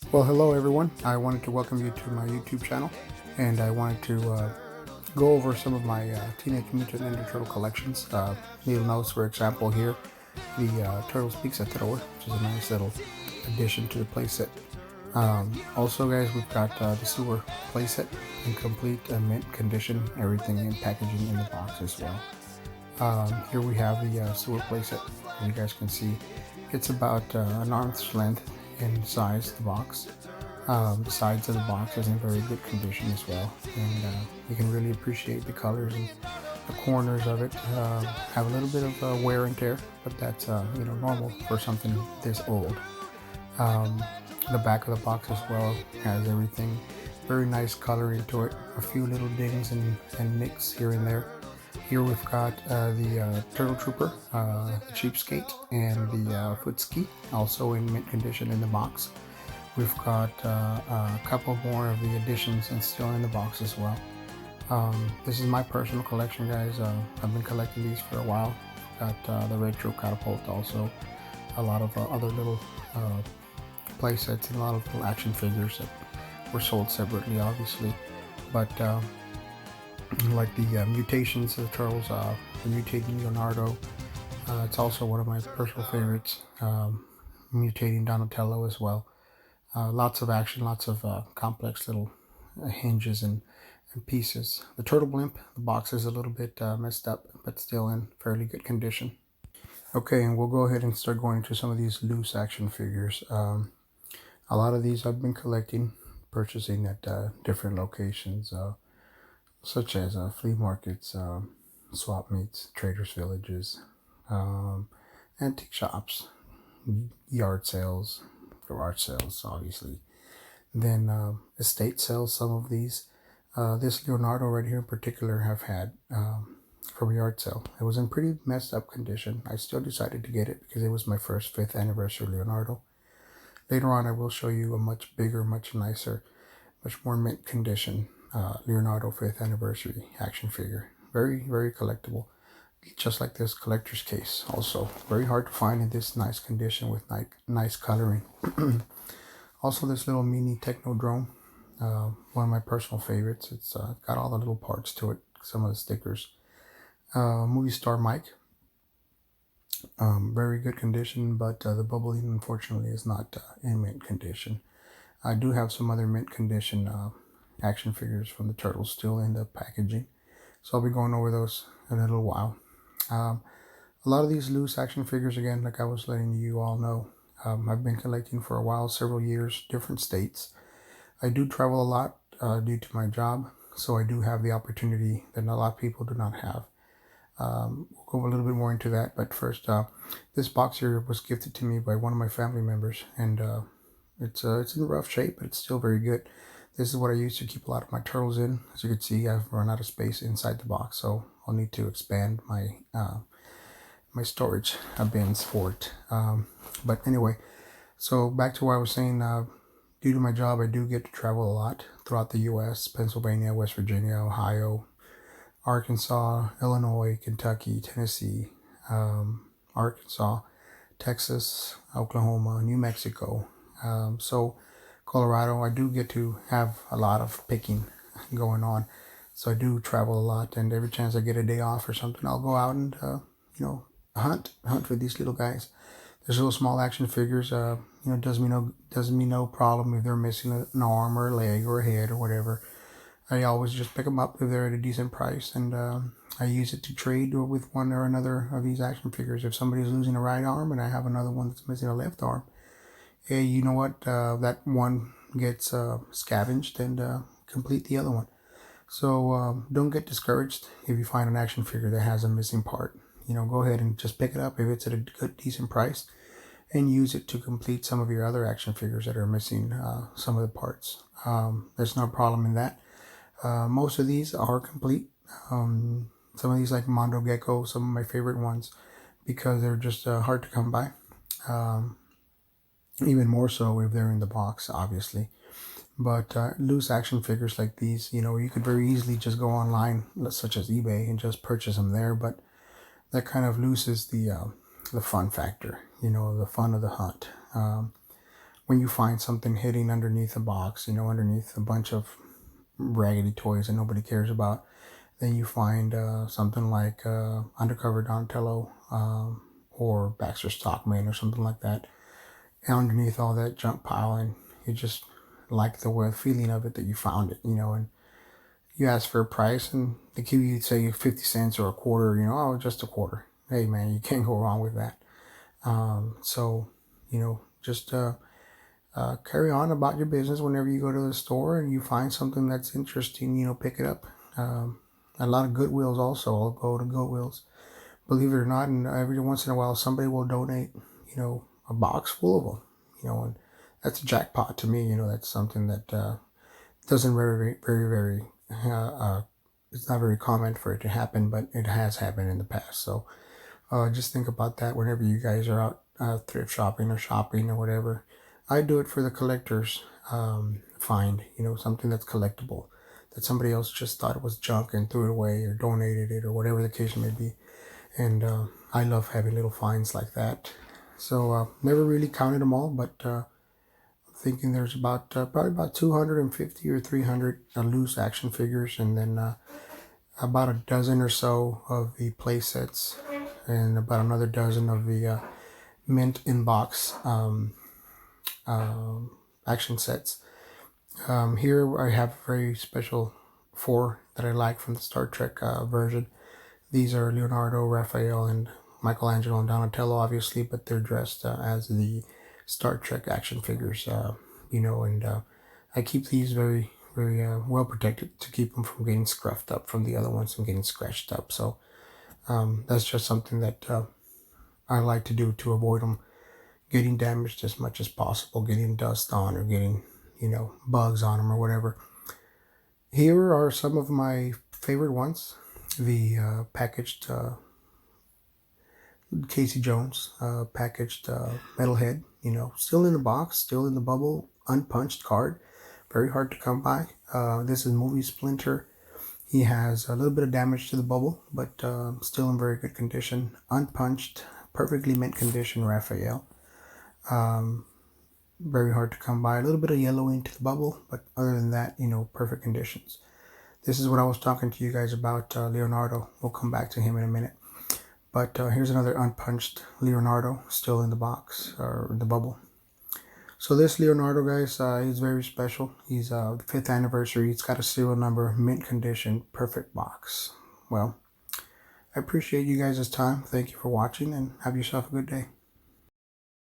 Well, hello everyone. I wanted to welcome you to my YouTube channel, and I wanted to go over some of my Teenage Mutant Ninja Turtle collections. You'll notice, for example, here the Turtles Pizza Thrower, which is a nice little addition to the playset. Also, guys, we've got the Sewer playset in complete mint condition, everything in packaging in the box as well. Here we have the Sewer playset. As you guys can see, it's about an arm's length in size, the box. The sides of the box is in very good condition as well, and you can really appreciate the colors, and the corners of it have a little bit of wear and tear, but that's normal for something this old. Um, the back of the box as well has everything, very nice coloring to it, a few little dings and nicks here and there. Here we've got the Turtle Trooper, the Cheapskate, and the Foot Ski, also in mint condition in the box. We've got a couple more of the additions and still in the box as well. This is my personal collection, guys. I've been collecting these for a while. Got the Retro Catapult also, a lot of other little play sets and a lot of little action figures that were sold separately, obviously. But like the mutations of the turtles, the mutating Leonardo. It's also one of my personal favorites. Mutating Donatello as well. Lots of action, lots of complex little hinges and pieces. The Turtle Blimp, the box is a little bit messed up, but still in fairly good condition. Okay, and we'll go ahead and start going into some of these loose action figures. A lot of these I've been collecting, purchasing at different locations, such as flea markets, swap meets, traders' villages, antique shops, yard sales, garage sales, obviously. Then estate sales, some of these. This Leonardo right here in particular have had from a yard sale. It was in pretty messed up condition. I still decided to get it because it was my first 5th anniversary Leonardo. Later on I will show you a much bigger, much nicer, much more mint condition Leonardo 5th anniversary action figure. Very, very collectible. Just like this collector's case, also very hard to find in this nice condition with nice coloring. Also, this little mini techno drone, one of my personal favorites. It's got all the little parts to it, some of the stickers. Movie star mic, very good condition, but the bubbling unfortunately is not in mint condition. I do have some other mint condition action figures from the Turtles still in the packaging, so I'll be going over those in a little while. A lot of these loose action figures, again, like I was letting you all know, I've been collecting for a while, several years, different states. I do travel a lot due to my job, so I do have the opportunity that a lot of people do not have. We'll go a little bit more into that, but first, this box here was gifted to me by one of my family members, and it's in rough shape, but it's still very good. This is what I use to keep a lot of my turtles in. As you can see, I've run out of space inside the box, so I'll need to expand my my storage bins for it. But anyway, so back to what I was saying. Due to my job, I do get to travel a lot throughout the U.S., Pennsylvania, West Virginia, Ohio, Arkansas, Illinois, Kentucky, Tennessee, Arkansas, Texas, Oklahoma, New Mexico. So Colorado, I do get to have a lot of picking going on. So I do travel a lot, and every chance I get a day off or something, I'll go out and, hunt for these little guys. There's little small action figures, doesn't mean no problem if they're missing an arm or a leg or a head or whatever. I always just pick them up if they're at a decent price, and I use it to trade with one or another of these action figures. If somebody's losing a right arm and I have another one that's missing a left arm, hey, you know what? That one gets scavenged and complete the other one. So don't get discouraged if you find an action figure that has a missing part. Go ahead and just pick it up if it's at a good, decent price, and use it to complete some of your other action figures that are missing some of the parts. There's no problem in that. Most of these are complete. Some of these, like Mondo Gecko, some of my favorite ones, because they're just hard to come by. Even more so if they're in the box, obviously. But loose action figures like these, you could very easily just go online, such as eBay, and just purchase them there. But that kind of loses the fun factor, the fun of the hunt. when you find something hidden underneath a box, underneath a bunch of raggedy toys that nobody cares about, then you find something like Undercover Donatello or Baxter Stockman or something like that underneath all that junk pile, and you just like the feeling of it that you found it, and you ask for a price and they give you, say, 50 cents or a quarter, oh, just a quarter. Hey man, you can't go wrong with that. So, just carry on about your business. Whenever you go to the store and you find something that's interesting, pick it up. A lot of Goodwills also. I'll go to Goodwills, believe it or not, and every once in a while somebody will donate, a box full of them, and that's a jackpot to me. That's something that doesn't very it's not very common for it to happen, but it has happened in the past. So just think about that whenever you guys are out thrift shopping or whatever. I do it for the collectors find, something that's collectible that somebody else just thought it was junk and threw it away or donated it or whatever the case may be. And I love having little finds like that. So never really counted them all, but thinking there's about probably about 250 or 300 loose action figures, and then about a dozen or so of the play sets, and about another dozen of the mint in box action sets. Here I have very special 4 that I like from the Star Trek version. These are Leonardo, Raphael, and Michelangelo and Donatello, obviously, but they're dressed as the Star Trek action figures, and I keep these very, very well protected to keep them from getting scruffed up from the other ones and getting scratched up. So that's just something that I like to do to avoid them getting damaged as much as possible, getting dust on or getting, bugs on them or whatever. Here are some of my favorite ones. The packaged Casey Jones packaged metalhead, still in the box, still in the bubble, unpunched card, very hard to come by. This is Movie Splinter. He has a little bit of damage to the bubble, but still in very good condition. Unpunched, perfectly mint condition Raphael. Very hard to come by. A little bit of yellowing to the bubble, but other than that, perfect conditions. This is what I was talking to you guys about, Leonardo. We'll come back to him in a minute. But here's another unpunched Leonardo, still in the box, or the bubble. So this Leonardo, guys, is very special. He's the 5th anniversary. He's got a serial number, mint condition, perfect box. Well, I appreciate you guys' time. Thank you for watching, and have yourself a good day.